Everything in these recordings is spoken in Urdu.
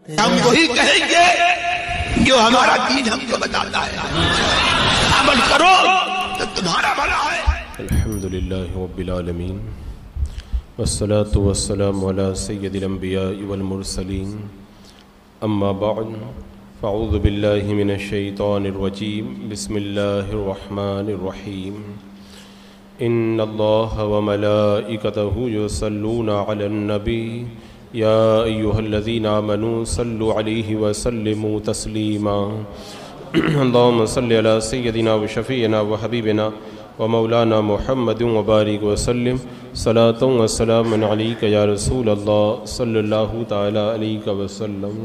ہم وہی کہیں گے جو ہمارا دین ہم کو بتاتا ہے، عمل کرو تو تمہارا بھلا ہے۔ الحمدللہ رب العالمین والصلاة والسلام علی سید الانبیاء والمرسلین، اما بعد فاعوذ باللہ من الشیطان الرجیم، بسم اللہ الرحمن الرحیم۔ ان اللہ وملائکتہ یصلون علی النبی یا ایہا الذین آمنوا صلوا علیہ وسلموا تسلیما۔ اللہم صلی علی سیدنا وشفیعنا وحبیبنا ومولانا محمد وبارک وسلم، صلاۃ وسلام علیک یا رسول اللہ صلی اللہ تعالی علیہ وسلم۔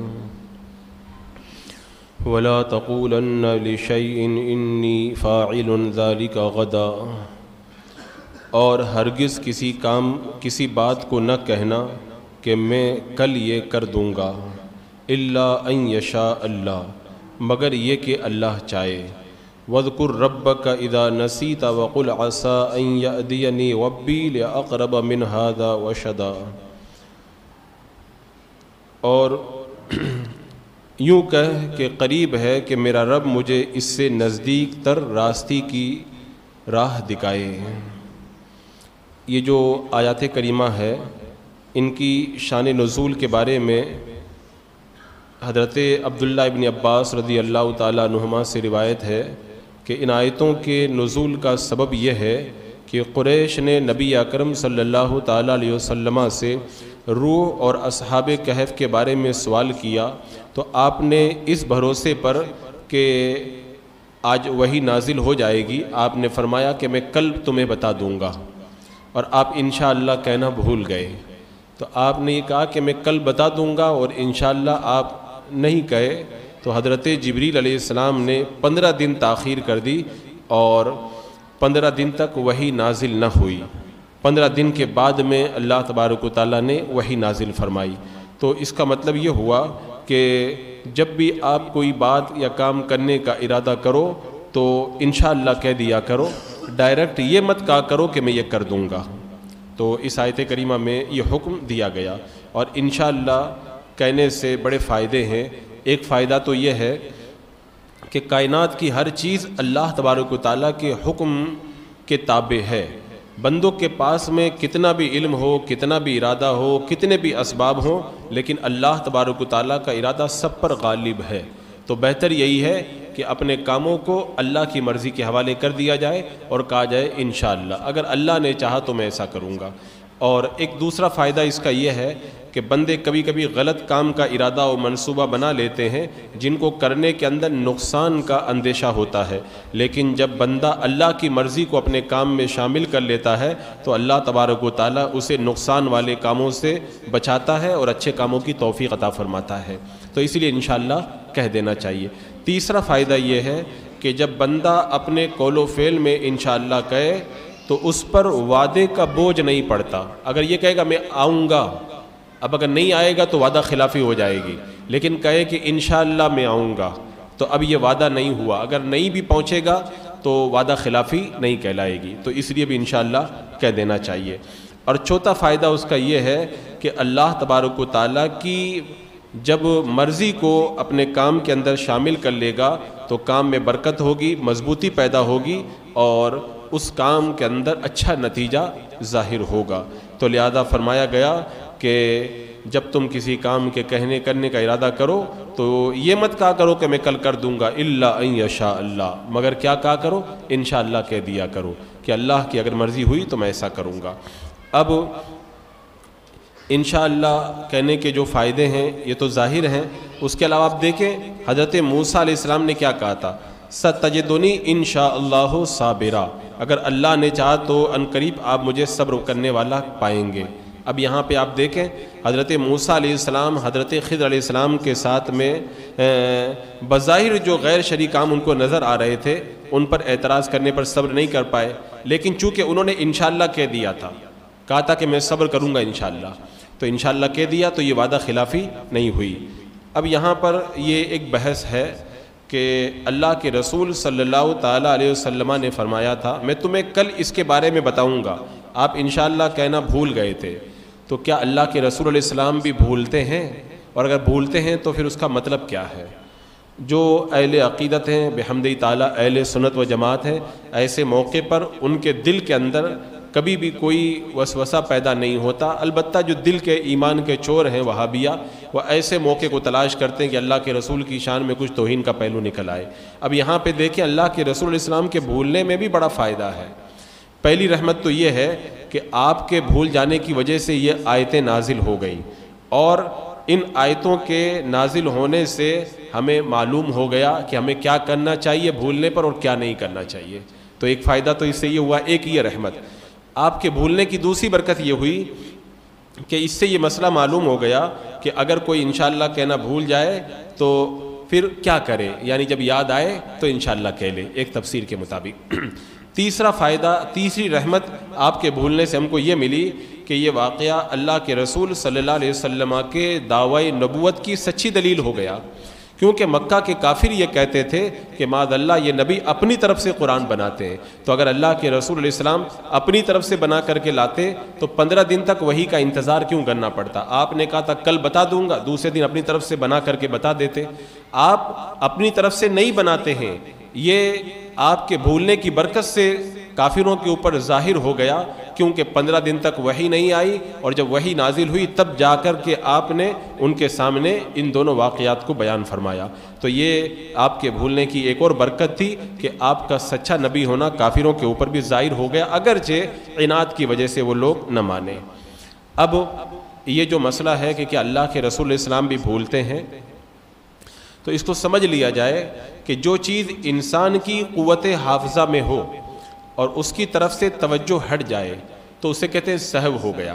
ولا تقولن لشیء انی فاعل ذلک غدا، اور ہرگز کسی بات کو نہ کہنا کہ میں کل یہ کر دوں گا، الا ان یشاء اللہ، مگر یہ کہ اللہ چاہے۔ وَاذْكُرْ رَبَّكَ إِذَا نَسِيتَ وَقُلْ عَسَىٰ أَن يَأْتِيَنِي رَبِّي لِأَقْرَبَ مِنْ هَٰذَا رَشَدًا، اور یوں کہہ کہ قریب ہے کہ میرا رب مجھے اس سے نزدیک تر راستی کی راہ دکھائے۔ یہ جو آیات کریمہ ہے ان کی شان نزول کے بارے میں حضرت عبداللہ ابن عباس رضی اللہ تعالیٰ عنہما سے روایت ہے کہ ان آیتوں کے نزول کا سبب یہ ہے کہ قریش نے نبی اکرم صلی اللہ تعالیٰ علیہ وسلم سے روح اور اصحاب کہف کے بارے میں سوال کیا، تو آپ نے اس بھروسے پر کہ آج وحی نازل ہو جائے گی، آپ نے فرمایا کہ میں کل تمہیں بتا دوں گا، اور آپ انشاءاللہ کہنا بھول گئے۔ تو آپ نے یہ کہا کہ میں کل بتا دوں گا اور انشاءاللہ آپ نہیں کہے، تو حضرت جبریل علیہ السلام نے 15 دن تاخیر کر دی اور 15 دن تک وحی نازل نہ ہوئی۔ 15 دن کے بعد میں اللہ تبارک و تعالیٰ نے وحی نازل فرمائی۔ تو اس کا مطلب یہ ہوا کہ جب بھی آپ کوئی بات یا کام کرنے کا ارادہ کرو تو انشاءاللہ کہہ دیا کرو، ڈائریکٹ یہ مت کہا کرو کہ میں یہ کر دوں گا۔ تو اس آیت کریمہ میں یہ حکم دیا گیا، اور انشاءاللہ کہنے سے بڑے فائدے ہیں۔ ایک فائدہ تو یہ ہے کہ کائنات کی ہر چیز اللہ تبارک و تعالیٰ کے حکم کے تابع ہے۔ بندوں کے پاس میں کتنا بھی علم ہو، کتنا بھی ارادہ ہو، کتنے بھی اسباب ہوں، لیکن اللہ تبارک و تعالیٰ کا ارادہ سب پر غالب ہے۔ تو بہتر یہی ہے کہ اپنے کاموں کو اللہ کی مرضی کے حوالے کر دیا جائے اور کہا جائے انشاءاللہ اگر اللہ نے چاہا تو میں ایسا کروں گا۔ اور ایک دوسرا فائدہ اس کا یہ ہے کہ بندے کبھی کبھی غلط کام کا ارادہ و منصوبہ بنا لیتے ہیں جن کو کرنے کے اندر نقصان کا اندیشہ ہوتا ہے، لیکن جب بندہ اللہ کی مرضی کو اپنے کام میں شامل کر لیتا ہے تو اللہ تبارک و تعالیٰ اسے نقصان والے کاموں سے بچاتا ہے اور اچھے کاموں کی توفیق عطا فرماتا ہے۔ تو اس لیے انشاءاللہ کہہ دینا چاہیے۔ تیسرا فائدہ یہ ہے کہ جب بندہ اپنے قول و فعل میں انشاءاللہ کہے تو اس پر وعدے کا بوجھ نہیں پڑتا۔ اگر یہ کہے گا میں آؤں گا، اب اگر نہیں آئے گا تو وعدہ خلافی ہو جائے گی، لیکن کہے کہ انشاءاللہ میں آؤں گا تو اب یہ وعدہ نہیں ہوا، اگر نہیں بھی پہنچے گا تو وعدہ خلافی نہیں کہلائے گی، تو اس لیے بھی انشاءاللہ کہہ دینا چاہیے۔ اور چوتھا فائدہ اس کا یہ ہے کہ اللہ تبارک و تعالیٰ کی جب مرضی کو اپنے کام کے اندر شامل کر لے گا تو کام میں برکت ہوگی، مضبوطی پیدا ہوگی اور اس کام کے اندر اچھا نتیجہ ظاہر ہوگا۔ تو لہذا فرمایا گیا کہ جب تم کسی کام کے کہنے کرنے کا ارادہ کرو تو یہ مت کہا کرو کہ میں کل کر دوں گا، الا ان یشاء اللہ، مگر کیا کہا کرو؟ انشاءاللہ کہہ دیا کرو کہ اللہ کی اگر مرضی ہوئی تو میں ایسا کروں گا۔ اب انشاءاللہ کہنے کے جو فائدے ہیں یہ تو ظاہر ہیں، اس کے علاوہ آپ دیکھیں حضرت موسیٰ علیہ السلام نے کیا کہا تھا، ستجدنی انشاءاللہ صابرا، اگر اللہ نے چاہا تو عنقریب آپ مجھے صبر کرنے والا پائیں گے۔ اب یہاں پہ آپ دیکھیں حضرت موسیٰ علیہ السلام حضرت خضر علیہ السلام کے ساتھ میں بظاہر جو غیر شرعی کام ان کو نظر آ رہے تھے ان پر اعتراض کرنے پر صبر نہیں کر پائے، لیکن چونکہ انہوں نے انشاءاللہ کہہ دیا تھا، کہا تھا کہ میں صبر کروں گا انشاءاللہ، تو انشاءاللہ کہہ دیا تو یہ وعدہ خلافی نہیں ہوئی۔ اب یہاں پر یہ ایک بحث ہے کہ اللہ کے رسول صلی اللہ تعالیٰ علیہ وسلم نے فرمایا تھا میں تمہیں کل اس کے بارے میں بتاؤں گا، آپ انشاءاللہ کہنا بھول گئے تھے، تو کیا اللہ کے رسول علیہ السلام بھی بھولتے ہیں؟ اور اگر بھولتے ہیں تو پھر اس کا مطلب کیا ہے؟ جو اہل عقیدت ہیں بحمد تعالیٰ اہل سنت و جماعت ہیں، ایسے موقع پر ان کے دل کے اندر کبھی بھی کوئی وسوسہ پیدا نہیں ہوتا. البتہ جو دل کے ایمان کے چور ہیں وہابیہ، وہ ایسے موقع کو تلاش کرتے ہیں کہ اللہ کے رسول کی شان میں کچھ توہین کا پہلو نکل آئے. اب یہاں پہ دیکھیں اللہ کے رسول علیہ السلام کے بھولنے میں بھی بڑا فائدہ ہے. پہلی رحمت تو یہ ہے کہ آپ کے بھول جانے کی وجہ سے یہ آیتیں نازل ہو گئیں، اور ان آیتوں کے نازل ہونے سے ہمیں معلوم ہو گیا کہ ہمیں کیا کرنا چاہیے بھولنے پر اور کیا نہیں کرنا چاہیے. تو ایک فائدہ تو اس سے یہ ہوا، ایک یہ رحمت. آپ کے بھولنے کی دوسری برکت یہ ہوئی کہ اس سے یہ مسئلہ معلوم ہو گیا کہ اگر کوئی انشاءاللہ کہنا بھول جائے تو پھر کیا کرے، یعنی جب یاد آئے تو انشاءاللہ کہہ لے، ایک تفسیر کے مطابق. تیسرا فائدہ، تیسری رحمت آپ کے بھولنے سے ہم کو یہ ملی کہ یہ واقعہ اللہ کے رسول صلی اللہ علیہ وسلم کے دعوی نبوت کی سچی دلیل ہو گیا. کیونکہ مکہ کے کافر یہ کہتے تھے کہ معاذ اللہ یہ نبی اپنی طرف سے قرآن بناتے ہیں، تو اگر اللہ کے رسول علیہ السلام اپنی طرف سے بنا کر کے لاتے تو 15 دن تک وحی کا انتظار کیوں کرنا پڑتا؟ آپ نے کہا تھا کل بتا دوں گا، دوسرے دن اپنی طرف سے بنا کر کے بتا دیتے. آپ اپنی طرف سے نہیں بناتے ہیں، یہ آپ کے بھولنے کی برکت سے کافروں کے اوپر ظاہر ہو گیا، کیونکہ 15 دن تک وحی نہیں آئی، اور جب وحی نازل ہوئی تب جا کر کے آپ نے ان کے سامنے ان دونوں واقعات کو بیان فرمایا. تو یہ آپ کے بھولنے کی ایک اور برکت تھی کہ آپ کا سچا نبی ہونا کافروں کے اوپر بھی ظاہر ہو گیا، اگرچہ عناد کی وجہ سے وہ لوگ نہ مانے. اب یہ جو مسئلہ ہے کہ کیا اللہ کے رسول علیہ السلام بھی بھولتے ہیں، تو اس کو سمجھ لیا جائے کہ جو چیز انسان کی قوت حافظہ میں ہو اور اس کی طرف سے توجہ ہٹ جائے تو اسے کہتے ہیں سہو ہو گیا،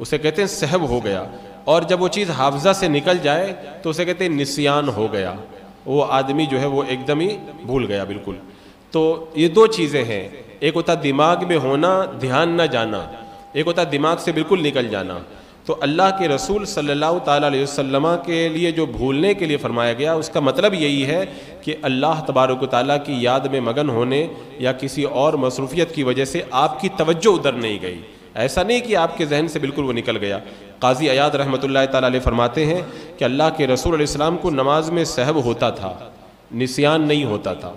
اسے کہتے ہیں سہو ہو گیا. اور جب وہ چیز حافظہ سے نکل جائے تو اسے کہتے ہیں نسیان ہو گیا، وہ آدمی جو ہے وہ ایک دم ہی بھول گیا بالکل. تو یہ دو چیزیں ہیں، ایک ہوتا دماغ میں ہونا دھیان نہ جانا، ایک ہوتا دماغ سے بالکل نکل جانا. تو اللہ کے رسول صلی اللہ تعالیٰ علیہ وسلم کے لیے جو بھولنے کے لیے فرمایا گیا اس کا مطلب یہی ہے کہ اللہ تبارک و تعالیٰ کی یاد میں مگن ہونے یا کسی اور مصروفیت کی وجہ سے آپ کی توجہ ادھر نہیں گئی. ایسا نہیں کہ آپ کے ذہن سے بالکل وہ نکل گیا. قاضی عیاض رحمۃ اللہ تعالیٰ علیہ فرماتے ہیں کہ اللہ کے رسول علیہ السلام کو نماز میں سہو ہوتا تھا، نسیان نہیں ہوتا تھا.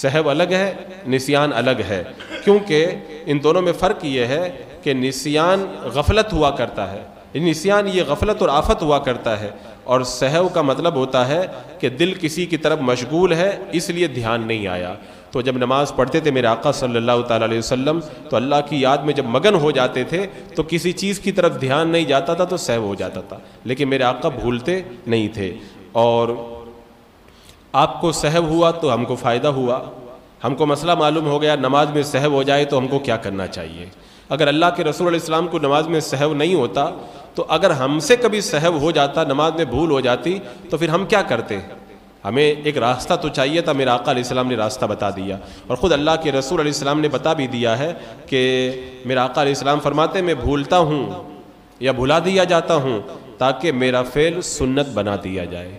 سہو الگ ہے، نسیان الگ ہے، کیونکہ ان دونوں میں فرق یہ ہے کہ نسیان غفلت ہوا کرتا ہے، نسیان یہ غفلت اور آفت ہوا کرتا ہے، اور سہو کا مطلب ہوتا ہے کہ دل کسی کی طرف مشغول ہے اس لیے دھیان نہیں آیا. تو جب نماز پڑھتے تھے میرے آقا صلی اللہ تعالیٰ علیہ وسلم تو اللہ کی یاد میں جب مگن ہو جاتے تھے تو کسی چیز کی طرف دھیان نہیں جاتا تھا تو سہو ہو جاتا تھا، لیکن میرے آقا بھولتے نہیں تھے. اور آپ کو سہو ہوا تو ہم کو فائدہ ہوا، ہم کو مسئلہ معلوم ہو گیا نماز میں سہو ہو جائے تو ہم کو کیا کرنا چاہیے. اگر اللہ کے رسول علیہ السلام کو نماز میں سہو نہیں ہوتا تو اگر ہم سے کبھی سہو ہو جاتا، نماز میں بھول ہو جاتی، تو پھر ہم کیا کرتے؟ ہمیں ایک راستہ تو چاہیے تھا. میرا آقا علیہ السلام نے راستہ بتا دیا، اور خود اللہ کے رسول علیہ السلام نے بتا بھی دیا ہے کہ میرا آقا علیہ السلام فرماتے ہیں میں بھولتا ہوں یا بھلا دیا جاتا ہوں تاکہ میرا فعل سنت بنا دیا جائے.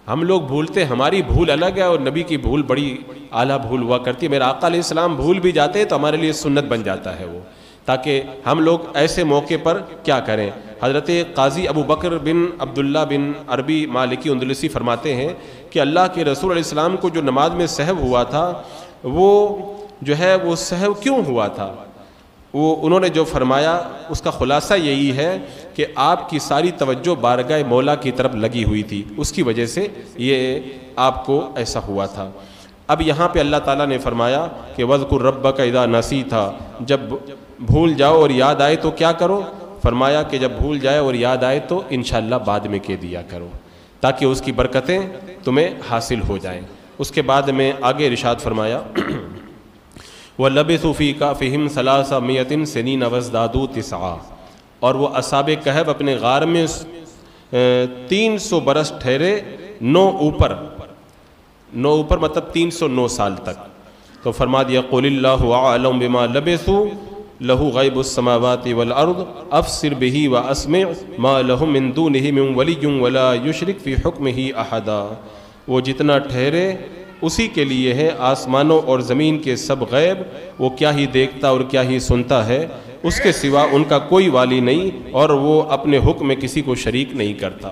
ہم لوگ بھولتے، ہماری بھول الگ ہے اور نبی کی بھول بڑی اعلیٰ بھول ہوا کرتی ہے. میرا آقا علیہ السلام بھول بھی جاتے ہیں تو ہمارے لیے سنت بن جاتا ہے وہ، تاکہ ہم لوگ ایسے موقع پر کیا کریں. حضرت قاضی ابو بکر بن عبداللہ بن عربی مالکی اندلسی فرماتے ہیں کہ اللہ کے رسول علیہ السلام کو جو نماز میں سہو ہوا تھا وہ جو ہے وہ سہو کیوں ہوا تھا، وہ انہوں نے جو فرمایا اس کا خلاصہ یہی ہے کہ آپ کی ساری توجہ بارگاہ مولا کی طرف لگی ہوئی تھی، اس کی وجہ سے یہ آپ کو ایسا ہوا تھا. اب یہاں پہ اللہ تعالیٰ نے فرمایا کہ وَاذْكُرْ رَبَّكَ اِذَا نَسِيتَ، جب بھول جاؤ اور یاد آئے تو کیا کرو. فرمایا کہ جب بھول جائے اور یاد آئے تو انشاءاللہ بعد میں کہہ دیا کرو تاکہ اس کی برکتیں تمہیں حاصل ہو جائیں. اس کے بعد میں آگے ارشاد فرمایا وَلَبِثُوا فِي كَهْفِهِمْ 300 سِنِينَ وَازْدَادُوا 9، اور وہ اصحاب کہف اپنے غار میں 300 برس ٹھہرے، 9 اوپر مطلب 309 سال تک. تو فرما دیا قُلِ اللَّهُ أَعْلَمُ بِمَا لَبِثُوا لَهُ غَيْبُ السَّمَاوَاتِ وَالْأَرْضِ أَبْصِرْ بِهِ وَأَسْمِعْ مَا لَهُم مِّن دُونِهِ مِن وَلِيٍّ وَلَا يُشْرِكْ فِي حُكْمِهِ أَحَدًا. وہ جتنا ٹھہرے اسی کے لیے ہے آسمانوں اور زمین کے سب غیب، وہ کیا ہی دیکھتا اور کیا ہی سنتا ہے، اس کے سوا ان کا کوئی والی نہیں اور وہ اپنے حکم میں کسی کو شریک نہیں کرتا۔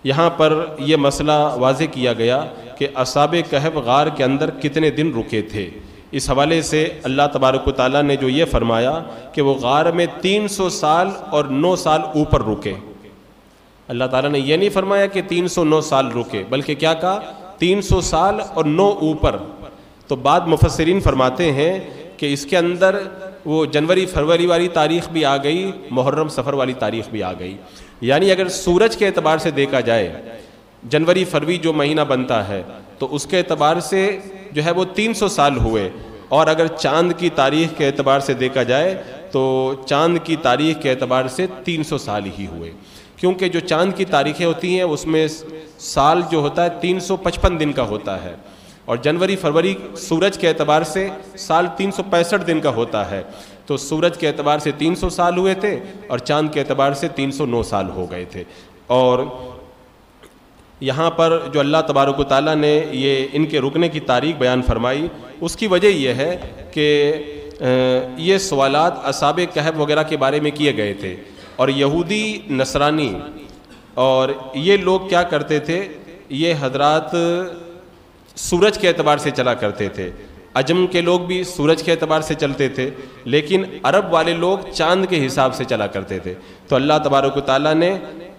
یہاں پر یہ مسئلہ واضح کیا گیا کہ اصحاب کہف غار کے اندر کتنے دن رکے تھے۔ اس حوالے سے اللہ تبارک و تعالیٰ نے جو یہ فرمایا کہ وہ غار میں 300 سال اور 9 سال اوپر رکے۔ اللہ تعالیٰ نے یہ نہیں فرمایا کہ 309 سال رکے، بلکہ کیا کہا 300 سال اور 9 اوپر۔ تو بعد مفسرین فرماتے ہیں کہ اس کے اندر وہ جنوری فروری والی تاریخ بھی آ گئی، محرم سفر والی تاریخ بھی آ گئی۔ یعنی اگر سورج کے اعتبار سے دیکھا جائے جنوری فروری جو مہینہ بنتا ہے تو اس کے اعتبار سے جو ہے وہ 300 سال ہوئے، اور اگر چاند کی تاریخ کے اعتبار سے دیکھا جائے تو چاند کی تاریخ کے اعتبار سے 300 سال ہی ہوئے، کیونکہ جو چاند کی تاریخیں ہوتی ہیں اس میں سال جو ہوتا ہے 355 دن کا ہوتا ہے، اور جنوری فروری سورج کے اعتبار سے سال 365 دن کا ہوتا ہے۔ تو سورج کے اعتبار سے 300 سال ہوئے تھے اور چاند کے اعتبار سے 309 سال ہو گئے تھے۔ اور یہاں پر جو اللہ تبارک و تعالیٰ نے یہ ان کے رکنے کی تاریخ بیان فرمائی، اس کی وجہ یہ ہے کہ یہ سوالات اصحاب کہف وغیرہ کے بارے میں کیے گئے تھے، اور یہودی نصرانی اور یہ لوگ کیا کرتے تھے، یہ حضرات سورج کے اعتبار سے چلا کرتے تھے۔ عجم کے لوگ بھی سورج کے اعتبار سے چلتے تھے، لیکن عرب والے لوگ چاند کے حساب سے چلا کرتے تھے۔ تو اللہ تبارک و تعالیٰ نے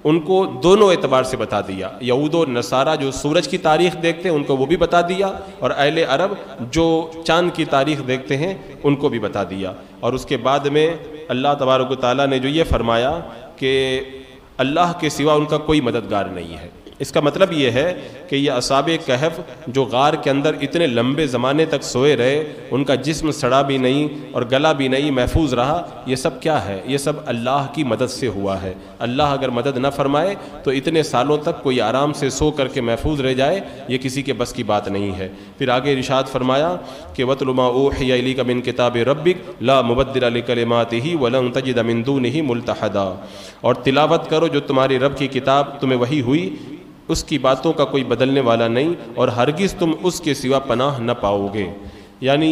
ان کو دونوں اعتبار سے بتا دیا، یہود و نصارہ جو سورج کی تاریخ دیکھتے ہیں ان کو وہ بھی بتا دیا، اور اہل عرب جو چاند کی تاریخ دیکھتے ہیں ان کو بھی بتا دیا۔ اور اس کے بعد میں اللہ تبارک و تعالیٰ نے جو یہ فرمایا کہ اللہ کے سوا ان کا کوئی مددگار نہیں ہے۔ اس کا مطلب یہ ہے کہ یہ اصحاب کہف جو غار کے اندر اتنے لمبے زمانے تک سوئے رہے، ان کا جسم سڑا بھی نہیں اور گلا بھی نہیں، محفوظ رہا، یہ سب کیا ہے؟ یہ سب اللہ کی مدد سے ہوا ہے۔ اللہ اگر مدد نہ فرمائے تو اتنے سالوں تک کوئی آرام سے سو کر کے محفوظ رہ جائے، یہ کسی کے بس کی بات نہیں ہے۔ پھر آگے ارشاد فرمایا کہ وَاتْلُ مَا أُوحِيَ إِلَيْكَ مِن كِتَابِ رَبِّكَ لَا مُبَدِّلَ لِكَلِمَاتِهِ وَلَن تَجِدَ مِن دُونِهِ مُلْتَحَدًا، اور تلاوت کرو جو تمہاری رب کی کتاب تمہیں وحی ہوئی، اس کی باتوں کا کوئی بدلنے والا نہیں، اور ہرگز تم اس کے سوا پناہ نہ پاؤ گے۔ یعنی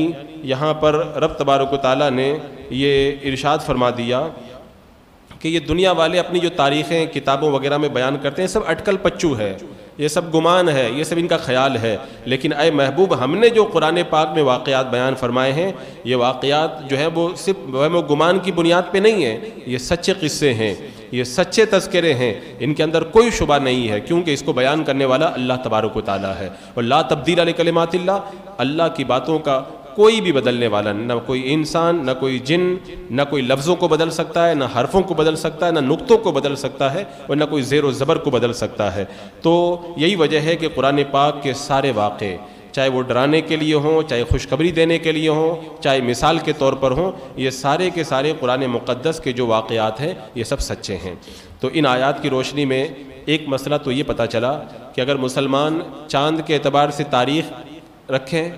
یہاں پر رب تبارک و تعالیٰ نے یہ ارشاد فرما دیا کہ یہ دنیا والے اپنی جو تاریخیں کتابوں وغیرہ میں بیان کرتے ہیں سب اٹکل پچو ہے، یہ سب گمان ہے، یہ سب ان کا خیال ہے، لیکن اے محبوب ہم نے جو قرآن پاک میں واقعات بیان فرمائے ہیں، یہ واقعات جو ہے وہ صرف وہم و گمان کی بنیاد پہ نہیں ہیں، یہ سچے قصے ہیں، یہ سچے تذکرے ہیں، ان کے اندر کوئی شبہ نہیں ہے، کیونکہ اس کو بیان کرنے والا اللہ تبارک و تعالیٰ ہے۔ اور لا تبدیل لکلمات اللہ، اللہ کی باتوں کا کوئی بھی بدلنے والا، نہ کوئی انسان، نہ کوئی جن، نہ کوئی لفظوں کو بدل سکتا ہے، نہ حرفوں کو بدل سکتا ہے، نہ نقطوں کو بدل سکتا ہے، اور نہ کوئی زیر و زبر کو بدل سکتا ہے۔ تو یہی وجہ ہے کہ قرآن پاک کے سارے واقعے، چاہے وہ ڈرانے کے لیے ہوں، چاہے خوشخبری دینے کے لیے ہوں، چاہے مثال کے طور پر ہوں، یہ سارے کے سارے قرآن مقدس کے جو واقعات ہیں یہ سب سچے ہیں۔ تو ان آیات کی روشنی میں ایک مسئلہ تو یہ پتہ چلا کہ اگر مسلمان چاند کے اعتبار سے تاریخ رکھیں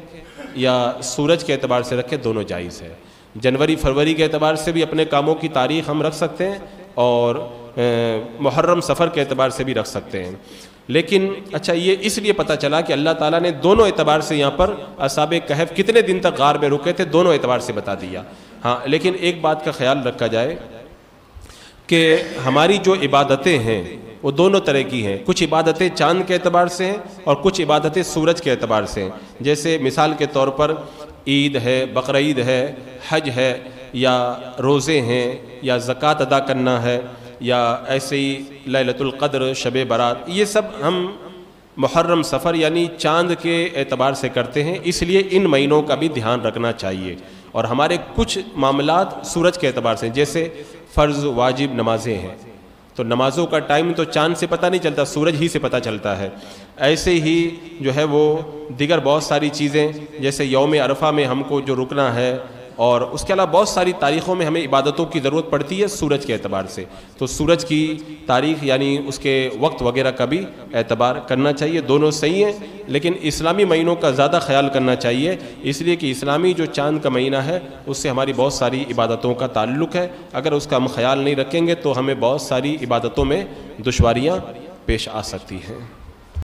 یا سورج کے اعتبار سے رکھیں، دونوں جائز ہے۔ جنوری فروری کے اعتبار سے بھی اپنے کاموں کی تاریخ ہم رکھ سکتے ہیں، اور محرم سفر کے اعتبار سے بھی رکھ سکتے ہیں۔ لیکن اچھا یہ اس لیے پتہ چلا کہ اللہ تعالیٰ نے دونوں اعتبار سے یہاں پر اصحاب کہف کتنے دن تک غار میں رکے تھے دونوں اعتبار سے بتا دیا۔ ہاں لیکن ایک بات کا خیال رکھا جائے کہ ہماری جو عبادتیں ہیں وہ دونوں طرح کی ہیں، کچھ عبادتیں چاند کے اعتبار سے ہیں اور کچھ عبادتیں سورج کے اعتبار سے ہیں۔ جیسے مثال کے طور پر عید ہے، بقرعید ہے، حج ہے، یا روزے ہیں، یا زکوٰۃ ادا کرنا ہے، یا ایسے ہی لیلۃ القدر، شب برات، یہ سب ہم محرم سفر یعنی چاند کے اعتبار سے کرتے ہیں، اس لیے ان مہینوں کا بھی دھیان رکھنا چاہیے۔ اور ہمارے کچھ معاملات سورج کے اعتبار سے، جیسے فرض واجب نمازیں ہیں، تو نمازوں کا ٹائم تو چاند سے پتہ نہیں چلتا، سورج ہی سے پتہ چلتا ہے۔ ایسے ہی جو ہے وہ دیگر بہت ساری چیزیں، جیسے یوم عرفہ میں ہم کو جو رکنا ہے، اور اس کے علاوہ بہت ساری تاریخوں میں ہمیں عبادتوں کی ضرورت پڑتی ہے سورج کے اعتبار سے، تو سورج کی تاریخ یعنی اس کے وقت وغیرہ کا بھی اعتبار کرنا چاہیے۔ دونوں صحیح ہیں، لیکن اسلامی مہینوں کا زیادہ خیال کرنا چاہیے، اس لیے کہ اسلامی جو چاند کا مہینہ ہے اس سے ہماری بہت ساری عبادتوں کا تعلق ہے۔ اگر اس کا ہم خیال نہیں رکھیں گے تو ہمیں بہت ساری عبادتوں میں دشواریاں پیش آ سکتی ہیں۔